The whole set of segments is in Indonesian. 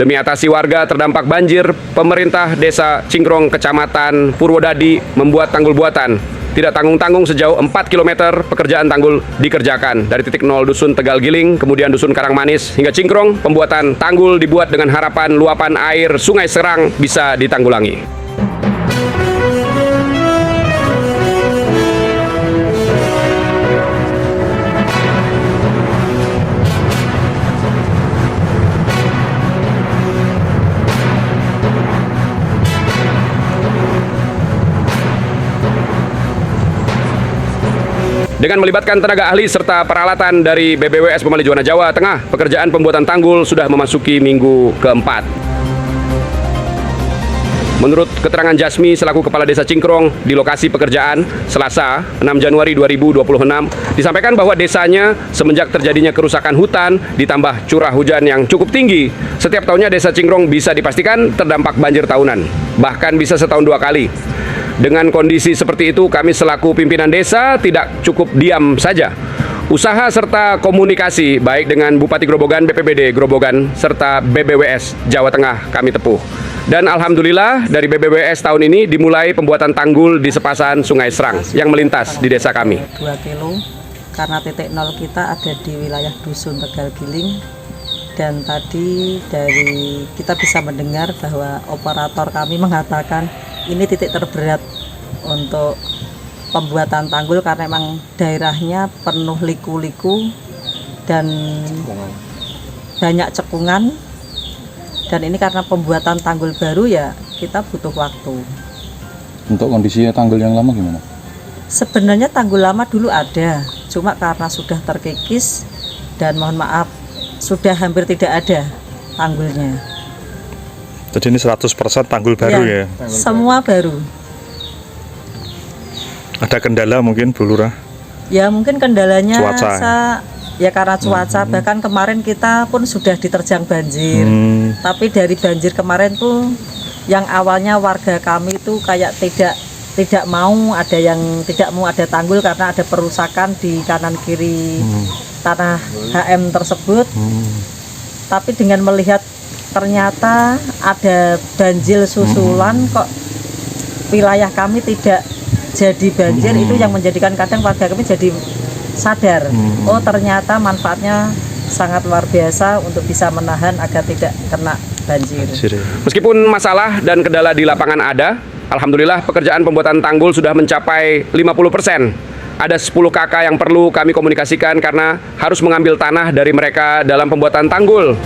Demi atasi warga terdampak banjir, pemerintah Desa Cingkrong, Kecamatan Purwodadi membuat tanggul buatan. Tidak tanggung-tanggung sejauh 4 km pekerjaan tanggul dikerjakan. Dari titik 0 Dusun Tegal Giling, kemudian Dusun Karangmanis hingga Cingkrong, pembuatan tanggul dibuat dengan harapan luapan air Sungai Serang bisa ditanggulangi. Dengan melibatkan tenaga ahli serta peralatan dari BBWS Pemali Juwana Jawa Tengah, pekerjaan pembuatan tanggul sudah memasuki minggu keempat. Menurut keterangan Jasmi selaku Kepala Desa Cingkrong di lokasi pekerjaan Selasa 6 Januari 2026, disampaikan bahwa desanya semenjak terjadinya kerusakan hutan ditambah curah hujan yang cukup tinggi, setiap tahunnya Desa Cingkrong bisa dipastikan terdampak banjir tahunan, bahkan bisa setahun 2 kali. Dengan kondisi seperti itu, kami selaku pimpinan desa tidak cukup diam saja. Usaha serta komunikasi baik dengan Bupati Grobogan, BPBD Grobogan, serta BBWS Jawa Tengah kami tempuh. Dan alhamdulillah dari BBWS tahun ini dimulai pembuatan tanggul di sepasan Sungai Serang yang melintas di desa kami. 2 kilo, karena titik 0 kita ada di wilayah Dusun Tegal Giling. Dan tadi dari kita bisa mendengar bahwa operator kami mengatakan ini titik terberat untuk pembuatan tanggul karena memang daerahnya penuh liku-liku dan banyak cekungan, dan ini karena pembuatan tanggul baru ya kita butuh waktu. Untuk kondisi tanggul yang lama gimana? Sebenarnya tanggul lama dulu ada, cuma karena sudah terkikis dan mohon maaf sudah hampir tidak ada tanggulnya. Jadi ini 100% tanggul baru ya? Semua baru. Ada kendala mungkin Bu Lurah? Ya mungkin kendalanya cuaca. Ya karena cuaca, bahkan kemarin kita pun sudah diterjang banjir. Tapi dari banjir kemarin tuh yang awalnya warga kami itu kayak tidak mau ada yang tidak mau ada tanggul karena ada perusakan di kanan kiri tanah HM tersebut. Tapi dengan melihat ternyata ada banjir susulan kok wilayah kami tidak jadi banjir, itu yang menjadikan kadang warga kami jadi sadar, oh ternyata manfaatnya sangat luar biasa untuk bisa menahan agar tidak kena banjir. Meskipun masalah dan kendala di lapangan ada, alhamdulillah pekerjaan pembuatan tanggul sudah mencapai 50%. Ada 10 KK yang perlu kami komunikasikan karena harus mengambil tanah dari mereka dalam pembuatan tanggul.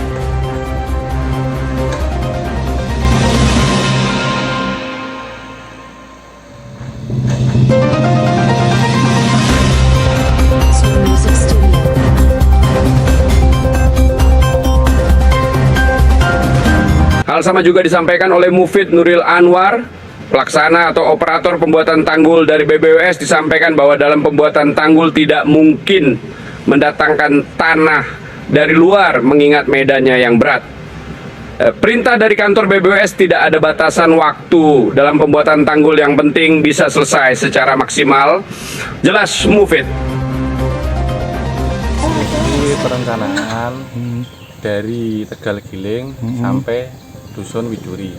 Hal sama juga disampaikan oleh Mufid Nuril Anwar, pelaksana atau operator pembuatan tanggul dari BBWS, disampaikan bahwa dalam pembuatan tanggul tidak mungkin mendatangkan tanah dari luar mengingat medannya yang berat. Perintah dari kantor BBWS tidak ada batasan waktu dalam pembuatan tanggul, yang penting bisa selesai secara maksimal. Jelas Mufid. Ini perencanaan dari Tegal Giling sampai Dusun Widuri,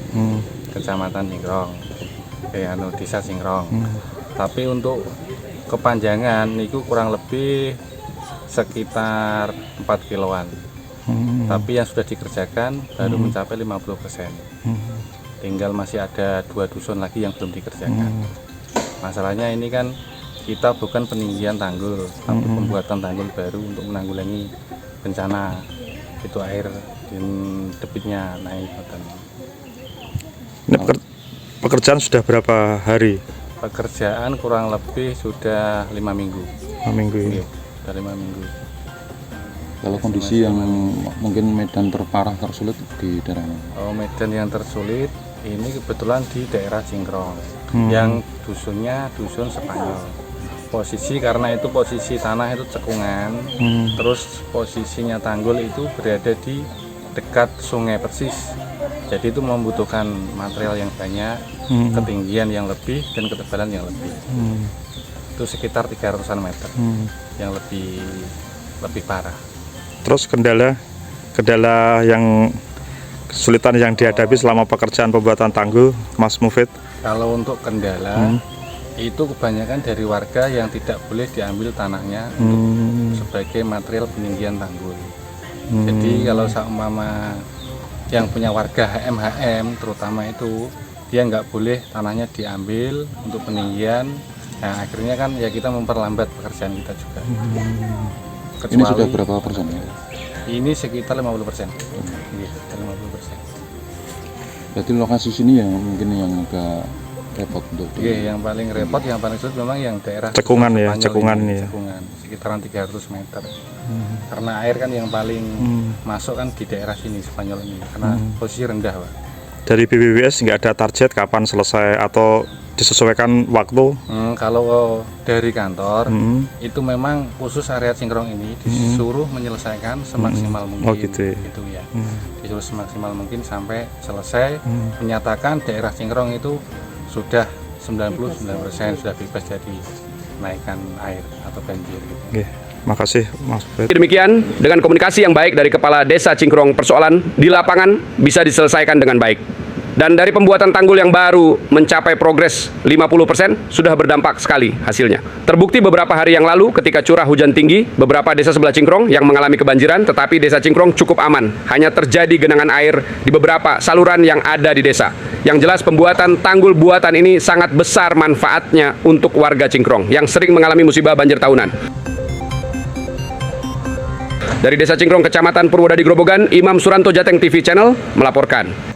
Kecamatan Cingkrong, Desa Cingkrong. Tapi untuk kepanjangan itu kurang lebih sekitar 4 kiloan. Tapi yang sudah dikerjakan baru mencapai 50%. Tinggal masih ada 2 dusun lagi yang belum dikerjakan. Masalahnya ini kan kita bukan peninggian tanggul, tapi pembuatan tanggul baru untuk menanggulangi bencana itu air dan debitnya naik. Ini pekerjaan sudah berapa hari? Pekerjaan kurang lebih sudah 5 minggu. 5 minggu ini. Sudah 5 minggu. Kalau kondisi yang mungkin medan terparah tersulit di daerah mana? Oh, medan yang tersulit ini kebetulan di daerah Cingkrong, yang dusunnya dusun Spanyol. Posisi karena itu posisi tanah itu cekungan, terus posisinya tanggul itu berada di dekat sungai persis. Jadi itu membutuhkan material yang banyak, ketinggian yang lebih dan ketebalan yang lebih. Itu sekitar 300-an meter yang lebih parah. Terus kendala yang kesulitan yang dihadapi selama pekerjaan pembuatan tanggul, Mas Mufid? Kalau untuk kendala itu kebanyakan dari warga yang tidak boleh diambil tanahnya untuk sebagai material peninggian tanggul. Jadi kalau seumpama yang punya warga HM terutama itu dia nggak boleh tanahnya diambil untuk peninggian. Nah, akhirnya kan ya kita memperlambat pekerjaan kita juga. Ini sudah berapa persen ya? Ini sekitar 50%. Iya, sekitar 50%. Berarti lokasi sini yang mungkin yang agak repot untuk Iya, yang paling repot, yang paling sulit memang yang daerah Cekungan ya, Spanyol cekungan ini, ya. cekungan, sekitaran 300 meter. Karena air kan yang paling masuk kan di daerah sini Spanyol ini, karena posisi rendah, Pak. Dari BPWS nggak ada target kapan selesai atau disesuaikan waktu? Kalau dari kantor itu memang khusus area Cingkrong ini disuruh menyelesaikan semaksimal mungkin. Oh gitu ya. Gitu ya. Disuruh semaksimal mungkin sampai selesai, menyatakan daerah Cingkrong itu sudah 99% sudah bebas dari kenaikan air atau banjir gitu. Oke, makasih Mas Mufid. Demikian, dengan komunikasi yang baik dari Kepala Desa Cingkrong, persoalan di lapangan bisa diselesaikan dengan baik. Dan dari pembuatan tanggul yang baru mencapai progres 50% sudah berdampak sekali hasilnya. Terbukti beberapa hari yang lalu ketika curah hujan tinggi, beberapa desa sebelah Cingkrong yang mengalami kebanjiran, tetapi desa Cingkrong cukup aman. Hanya terjadi genangan air di beberapa saluran yang ada di desa. Yang jelas pembuatan tanggul buatan ini sangat besar manfaatnya untuk warga Cingkrong yang sering mengalami musibah banjir tahunan. Dari Desa Cingkrong, Kecamatan Purwodadi, Grobogan, Imam Suranto, Jateng TV Channel melaporkan.